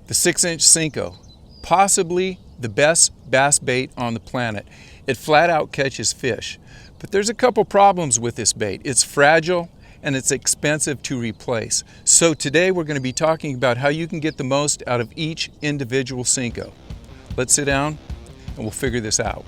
The 6-inch Senko, possibly the best bass bait on the planet. It flat out catches fish. But there's a couple problems with this bait. It's fragile and it's expensive to replace. So today we're going to be talking about how you can get the most out of each individual Senko. Let's sit down and we'll figure this out.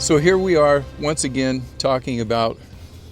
So here we are once again talking about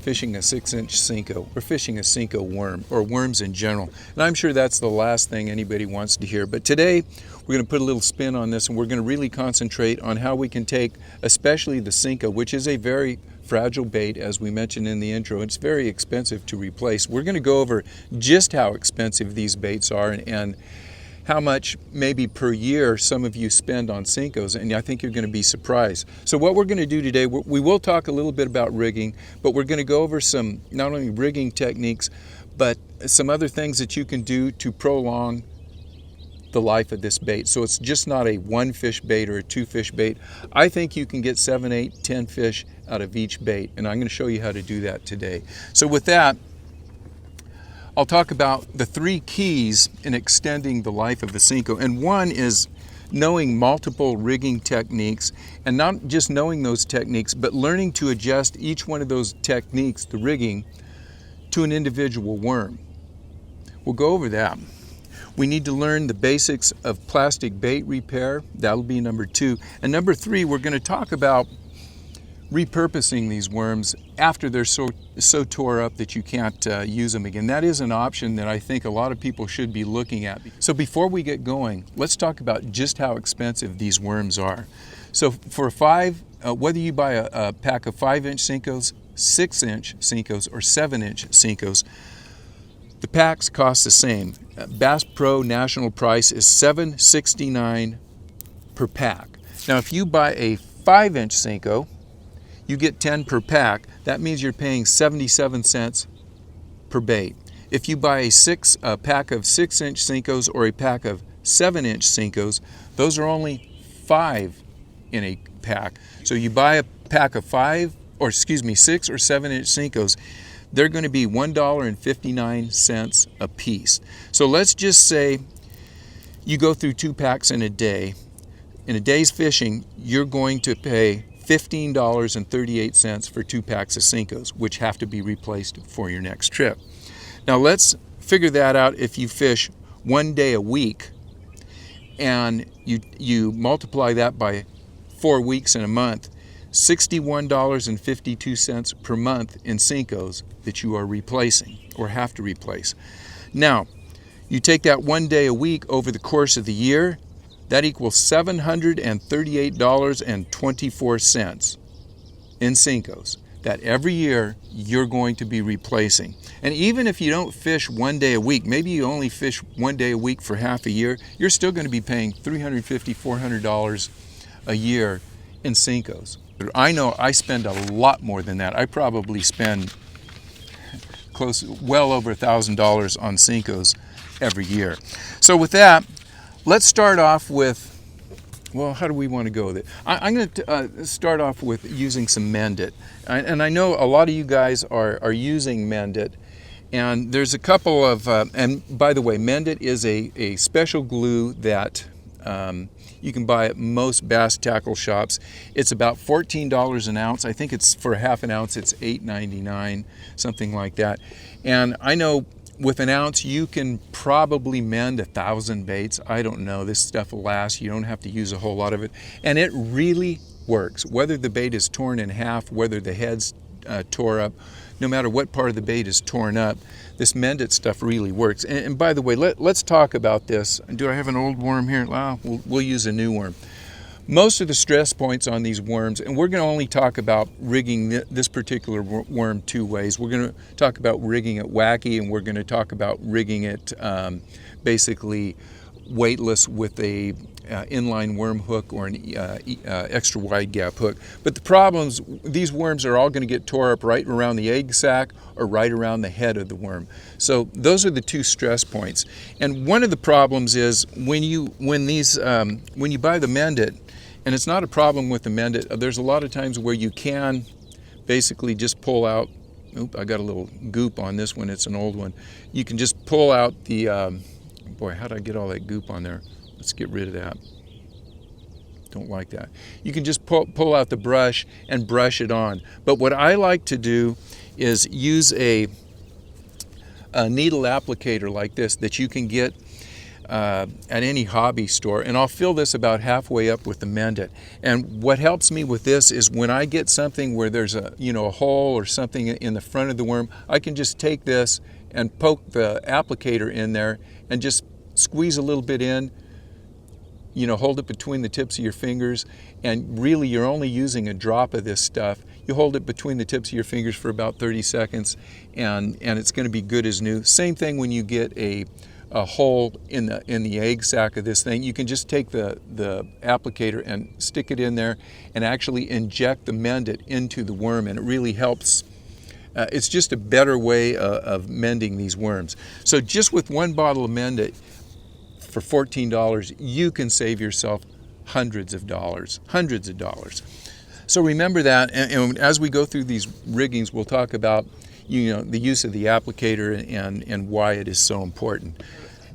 fishing a 6-inch Senko, or fishing a Senko worm, or worms in general. And I'm sure that's the last thing anybody wants to hear. But today we're going to put a little spin on this, and we're going to really concentrate on how we can take, especially the Senko, which is a very fragile bait, as we mentioned in the intro. It's very expensive to replace. We're going to go over just how expensive these baits are and how much maybe per year some of you spend on Senkos, and I think you're going to be surprised. So what we're going to do today, we will talk a little bit about rigging, but we're going to go over some not only rigging techniques, but some other things that you can do to prolong the life of this bait. So it's just not a 1-fish bait or a 2-fish bait. I think you can get 7, 8, 10 fish out of each bait, and I'm going to show you how to do that today. So with that, I'll talk about the 3 keys in extending the life of the Senko. And one is knowing multiple rigging techniques, and not just knowing those techniques, but learning to adjust each one of those techniques, the rigging, to an individual worm. We'll go over that. We need to learn the basics of plastic bait repair. That'll be number 2. And number 3, we're going to talk about repurposing these worms after they're so tore up that you can't use them again. That is an option that I think a lot of people should be looking at. So before we get going, let's talk about just how expensive these worms are. So for whether you buy a pack of 5-inch Senkos, 6-inch Senkos, or 7-inch Senkos, the packs cost the same. Bass Pro national price is $7.69 per pack. Now if you buy a 5-inch Senko, you get 10 per pack. That means you're paying 77 cents per bait. If you buy a pack of 6-inch Senkos or a pack of 7-inch Senkos, those are only 5 in a pack. So you buy a pack of 6 or 7-inch Senkos, they're going to be $1.59 a piece. So let's just say you go through 2 packs in a day. In a day's fishing, you're going to pay $15.38 for 2 packs of Senkos, which have to be replaced for your next trip. Now let's figure that out if you fish 1 day a week, and you multiply that by 4 weeks in a month, $61.52 per month in Senkos that you are replacing or have to replace. Now, you take that 1 day a week over the course of the year, that equals $738.24 in Senkos that every year you're going to be replacing. And even if you don't fish 1 day a week, maybe you only fish 1 day a week for half a year, you're still going to be paying $350, $400 a year in Senkos. I know I spend a lot more than that. I probably spend well over $1,000 on Senkos every year. So with that, let's start off with, well, how do we want to go with it? I'm going to start off with using some mendit. And I know a lot of you guys are using mendit. And there's a couple of, and by the way, mendit is a special glue that you can buy at most bass tackle shops. It's about $14 an ounce. I think it's for a half an ounce, it's $8.99, something like that. And I know with an ounce, you can probably mend 1,000 baits. I don't know, this stuff will last. You don't have to use a whole lot of it. And it really works. Whether the bait is torn in half, whether the head's tore up, no matter what part of the bait is torn up, this mendit stuff really works. And by the way, let's talk about this. Do I have an old worm here? Well, we'll use a new worm. Most of the stress points on these worms, and we're going to only talk about rigging this particular worm two ways. We're going to talk about rigging it wacky, and we're going to talk about rigging it basically weightless with a inline worm hook or an extra wide gap hook. But the problems, these worms are all going to get tore up right around the egg sac or right around the head of the worm. So those are the two stress points. And one of the problems is when you buy the mendit, and it's not a problem with the mendit, there's a lot of times where you can basically just pull out, I got a little goop on this one, it's an old one. You can just pull out the, boy, how did I get all that goop on there? Let's get rid of that. Don't like that. You can just pull out the brush and brush it on. But what I like to do is use a needle applicator like this that you can get at any hobby store, and I'll fill this about halfway up with the mendit. And what helps me with this is when I get something where there's a hole or something in the front of the worm, I can just take this and poke the applicator in there and just squeeze a little bit in, hold it between the tips of your fingers, and really you're only using a drop of this stuff. You hold it between the tips of your fingers for about 30 seconds and it's going to be good as new. Same thing when you get a hole in the egg sac of this thing. You can just take the applicator and stick it in there and actually inject the mendit into the worm, and it really helps. It's just a better way of mending these worms. So just with one bottle of mendit for $14, you can save yourself hundreds of dollars. So remember that, and as we go through these riggings, we'll talk about the use of the applicator and why it is so important.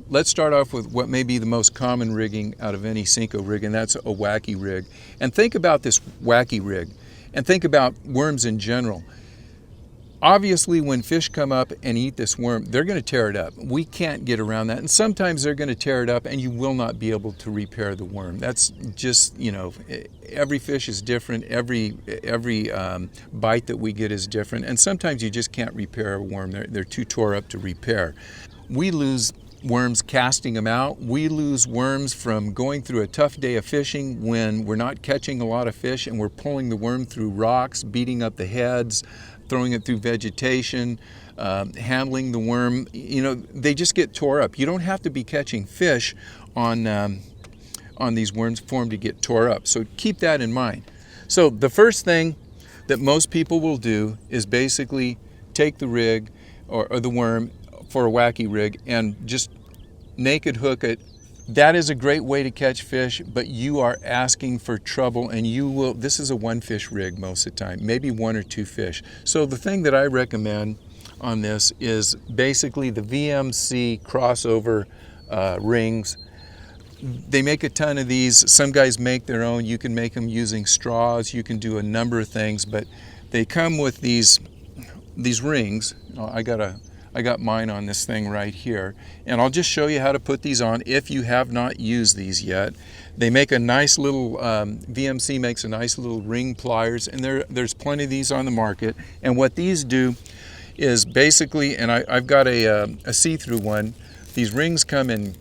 Let's start off with what may be the most common rigging out of any Senko rig, and that's a Wacky rig. And think about this Wacky rig, and think about worms in general. Obviously, when fish come up and eat this worm, they're going to tear it up. We can't get around that, and sometimes they're going to tear it up and you will not be able to repair the worm. That's just, every fish is different, every bite that we get is different, and sometimes you just can't repair a worm. They're too tore up to repair. We lose worms casting them out. We lose worms from going through a tough day of fishing when we're not catching a lot of fish and we're pulling the worm through rocks, beating up the heads, throwing it through vegetation, handling the worm. They just get tore up. You don't have to be catching fish on these worms for them to get tore up. So keep that in mind. So the first thing that most people will do is basically take the rig or the worm for a Wacky rig and just naked hook it. That is a great way to catch fish, but you are asking for trouble, and this is a one fish rig most of the time, maybe one or two fish. So the thing that I recommend on this is basically the VMC crossover rings. They make a ton of these. Some guys make their own. You can make them using straws. You can do a number of things, but they come with these rings. I got mine on this thing right here, and I'll just show you how to put these on if you have not used these yet. They make a nice little, VMC makes a nice little ring pliers, and there's plenty of these on the market. And what these do is basically, and I've got a see-through one. These rings come in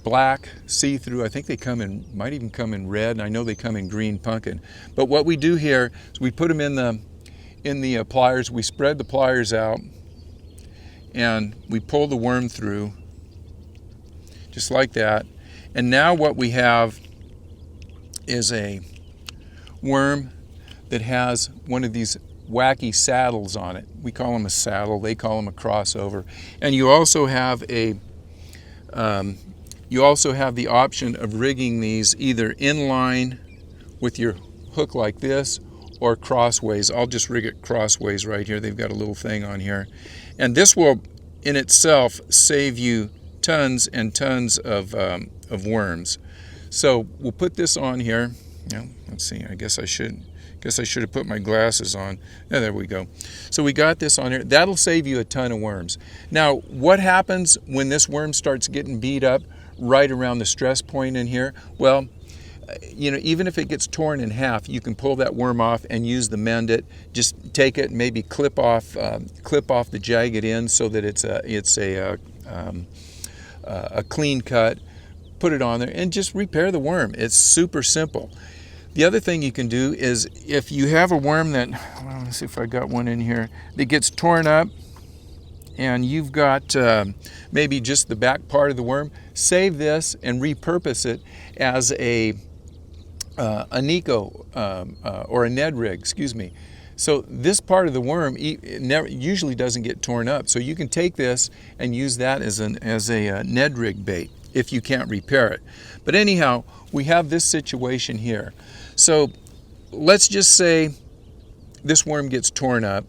black, see-through. I think they might even come in red, and I know they come in green pumpkin. But what we do here is we put them in the pliers. We spread the pliers out, and we pull the worm through just like that. And now what we have is a worm that has one of these Wacky saddles on it. We call them a saddle, they call them a crossover. And you also have the option of rigging these either inline with your hook like this or crossways. I'll just rig it crossways right here. They've got a little thing on here. And this will, in itself, save you tons and tons of worms. So we'll put this on here. Let's see. I guess I should have put my glasses on. There we go. So we got this on here. That'll save you a ton of worms. Now, what happens when this worm starts getting beat up right around the stress point in here? Well, you know, even if it gets torn in half, you can pull that worm off and use the mendit. Just take it and maybe clip off the jagged end so that it's a clean cut. Put it on there and just repair the worm. It's super simple. The other thing you can do is if you have a worm that, well, let's see if I got one in here, that gets torn up and you've got maybe just the back part of the worm, save this and repurpose it as a Nico or a Ned rig, excuse me. So this part of the worm usually doesn't get torn up. So you can take this and use that as a Ned rig bait if you can't repair it. But anyhow, we have this situation here. So let's just say this worm gets torn up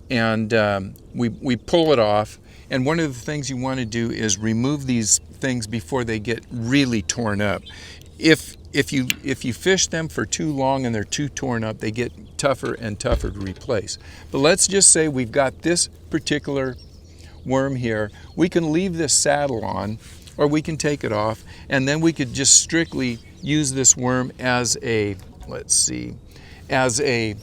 and we pull it off. And one of the things you want to do is remove these things before they get really torn up. If you fish them for too long and they're too torn up, they get tougher and tougher to replace. But let's just say we've got this particular worm here. We can leave this saddle on, or we can take it off, and then we could just strictly use this worm as a, let's see, as a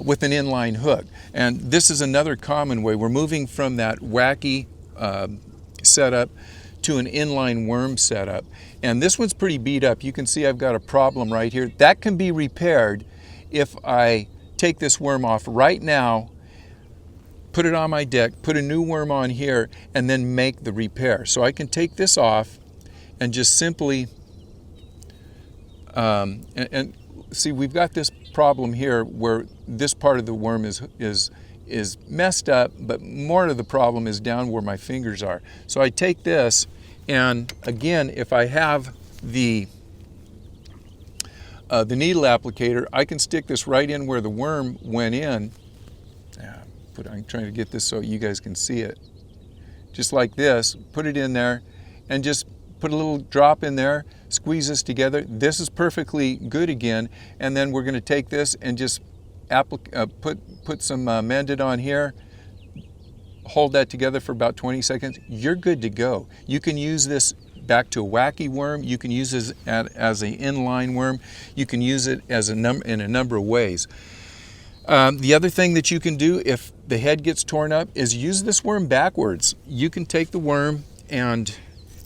with an inline hook. And this is another common way. We're moving from that Wacky setup to an inline worm setup. And this one's pretty beat up. You can see I've got a problem right here. That can be repaired if I take this worm off right now, put it on my deck, put a new worm on here, and then make the repair. So I can take this off and just simply, and see, we've got this problem here where this part of the worm is messed up, but more of the problem is down where my fingers are. So I take this, and again, if I have the needle applicator, I can stick this right in where the worm went in. I'm trying to get this so you guys can see it. Just like this, put it in there, and just put a little drop in there, squeeze this together. This is perfectly good again, and then we're going to take this and just put some mendit on here, hold that together for about 20 seconds. You're good to go. You can use this back to a Wacky worm. You can use this as an inline worm. You can use it as in a number of ways. The other thing that you can do if the head gets torn up is use this worm backwards. You can take the worm and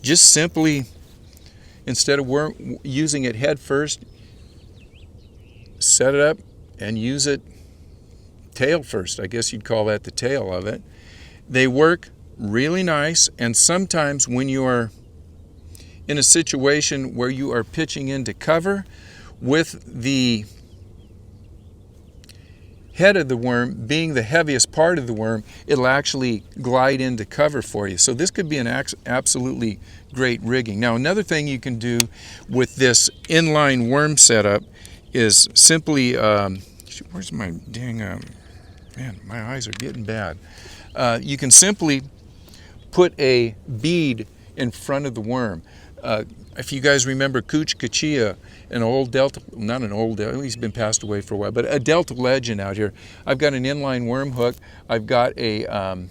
just simply, instead of using it head first, set it up and use it tail first. I guess you'd call that the tail of it. They work really nice, and sometimes when you are in a situation where you are pitching into cover with the head of the worm being the heaviest part of the worm, it'll actually glide into cover for you. So this could be an absolutely great rigging. Now, another thing you can do with this inline worm setup is simply, where's my dang, man, my eyes are getting bad. You can simply put a bead in front of the worm. If you guys remember Cooch Kachia, an old Delta, not an old Delta, he's been passed away for a while, but a Delta legend out here. I've got an inline worm hook. I've got a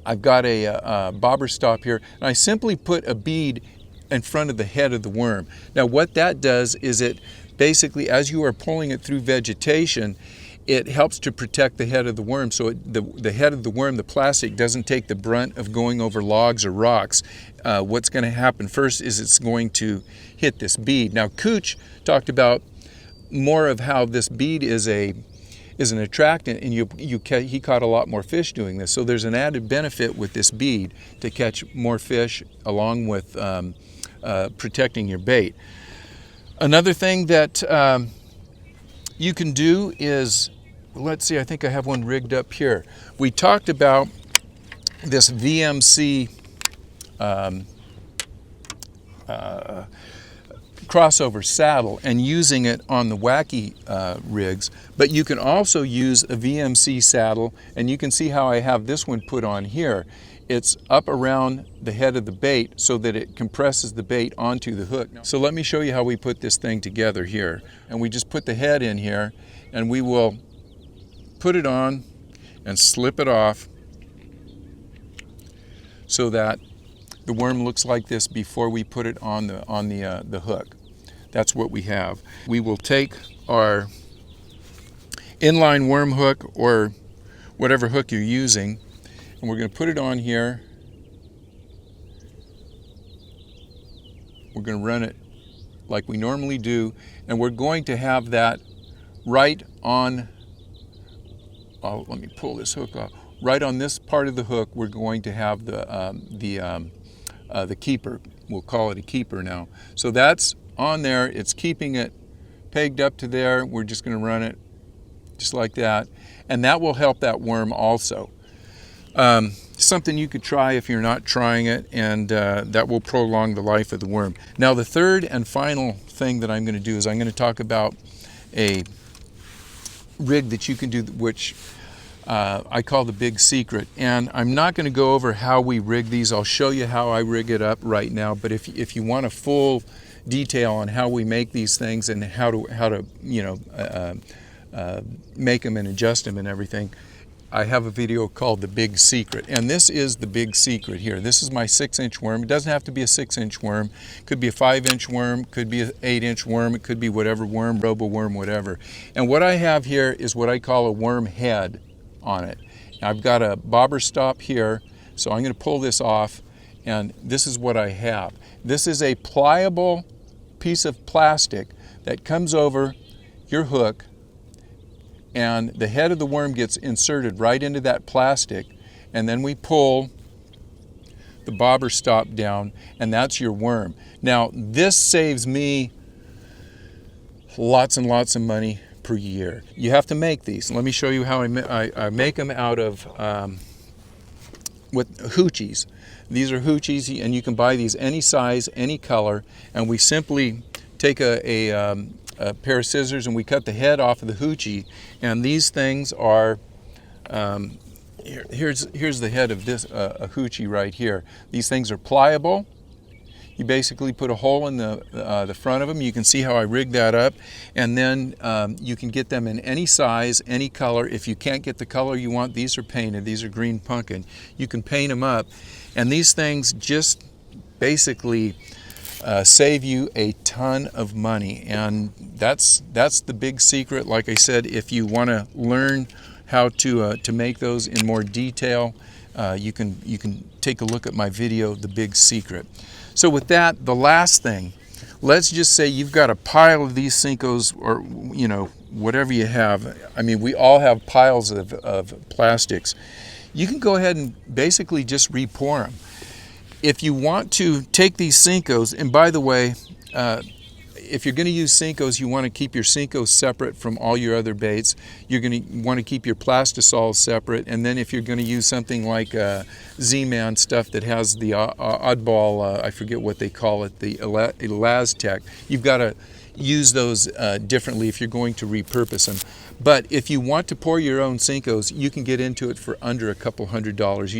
bobber stop here, and I simply put a bead in front of the head of the worm. Now what that does is it basically, as you are pulling it through vegetation, it helps to protect the head of the worm, so the head of the worm, the plastic, doesn't take the brunt of going over logs or rocks. What's going to happen first is it's going to hit this bead. Now, Cooch talked about more of how this bead is an attractant, and he caught a lot more fish doing this. So there's an added benefit with this bead to catch more fish along with protecting your bait. Another thing that you can do is, let's see, I think I have one rigged up here. We talked about this VMC crossover saddle and using it on the Wacky rigs, but you can also use a VMC saddle, and you can see how I have this one put on here. It's up around the head of the bait so that it compresses the bait onto the hook. So let me show you how we put this thing together here. And we just put the head in here, and we will put it on and slip it off so that the worm looks like this before we put it on the hook. That's what we have. We will take our inline worm hook or whatever hook you're using, and we're going to put it on here. We're going to run it like we normally do, and we're going to have that right on, let me pull this hook off. Right on this part of the hook, we're going to have the keeper. We'll call it a keeper now. So that's on there. It's keeping it pegged up to there. We're just going to run it just like that, and that will help that worm also. Something you could try if you're not trying it, and that will prolong the life of the worm. Now, the third and final thing that I'm going to do is I'm going to talk about a rig that you can do, which I call the big secret. And I'm not going to go over how we rig these. I'll show you how I rig it up right now. But if you want a full detail on how we make these things and how to make them and adjust them and everything, I have a video called The Big Secret, and this is the big secret here. This is my 6-inch worm. It doesn't have to be a 6-inch worm. It could be a 5-inch worm, could be an 8-inch worm, it could be whatever worm, robo worm, whatever. And what I have here is what I call a worm head on it. I've got a bobber stop here, so I'm going to pull this off, and this is what I have. This is a pliable piece of plastic that comes over your hook, and the head of the worm gets inserted right into that plastic, and then we pull the bobber stop down, and that's your worm. Now, this saves me lots and lots of money per year. You have to make these. Let me show you how I make them out of with hoochies. These are hoochies, and you can buy these any size, any color, and we simply take a pair of scissors and we cut the head off of the hoochie, and these things are here's the head of this a hoochie right here. These things are pliable. You basically put a hole in the front of them. You can see how I rigged that up, and then you can get them in any size, any color. If you can't get the color you want, these are painted. These are green pumpkin. You can paint them up, and these things just basically save you a ton of money, and that's the big secret. Like I said, if you want to learn how to make those in more detail, you can take a look at my video, The Big Secret. So with that, the last thing, let's just say you've got a pile of these Senkos, or whatever you have. I mean, we all have piles of plastics. You can go ahead and basically just re-pour them. If you want to take these Senkos, and by the way, if you're going to use Senkos, you want to keep your Senkos separate from all your other baits. You're going to want to keep your plastisols separate, and then if you're going to use something like Z-Man stuff that has the oddball, I forget what they call it, the Elastec, you've got to use those differently if you're going to repurpose them. But if you want to pour your own Senkos, you can get into it for under a couple $100.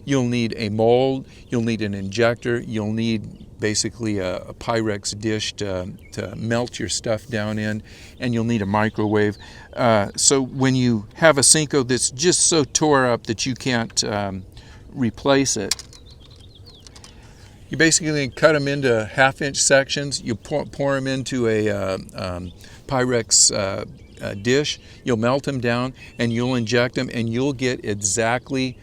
You'll need a mold, you'll need an injector, you'll need basically a Pyrex dish to melt your stuff down in, and you'll need a microwave. So when you have a Senko that's just so tore up that you can't replace it, you basically cut them into half-inch sections. You pour them into a Pyrex dish, you'll melt them down, and you'll inject them, and you'll get exactly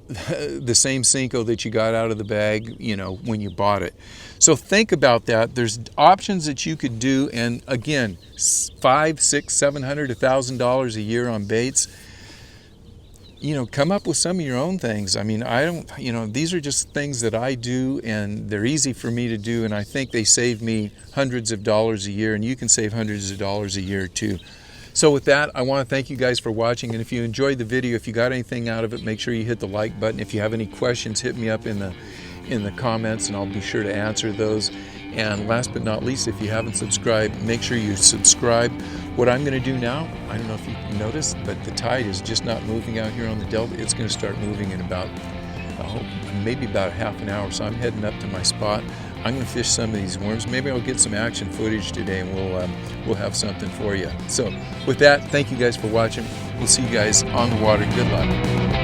the same Senko that you got out of the bag, when you bought it. So think about that. There's options that you could do, and again, $500, $600, $700, $1,000 a year on baits. Come up with some of your own things. I mean, I don't, these are just things that I do, and they're easy for me to do, and I think they save me hundreds of dollars a year, and you can save hundreds of dollars a year too. So with that, I want to thank you guys for watching, and if you enjoyed the video, if you got anything out of it, make sure you hit the like button. If you have any questions, hit me up in the comments, and I'll be sure to answer those. And last but not least, if you haven't subscribed, make sure you subscribe. What I'm going to do now, I don't know if you noticed, but the tide is just not moving out here on the Delta. It's going to start moving in about, maybe about half an hour, so I'm heading up to my spot. I'm going to fish some of these worms. Maybe I'll get some action footage today, and we'll have something for you. So with that, thank you guys for watching. We'll see you guys on the water. Good luck.